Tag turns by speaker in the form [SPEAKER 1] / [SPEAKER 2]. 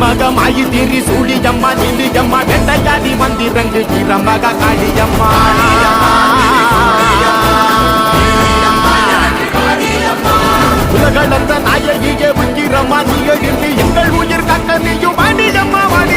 [SPEAKER 1] மக மாயி தீரி சூழியம்மா நீலியம்மா வெண்டையாடி மந்திரங்கு வீரமக காளியம்மா உலகளந்த நாயகியே உக்கிரம்மா நீ எழுந்து எங்கள் உயிர் கக்க நீயும் வாணியம்மா வாணி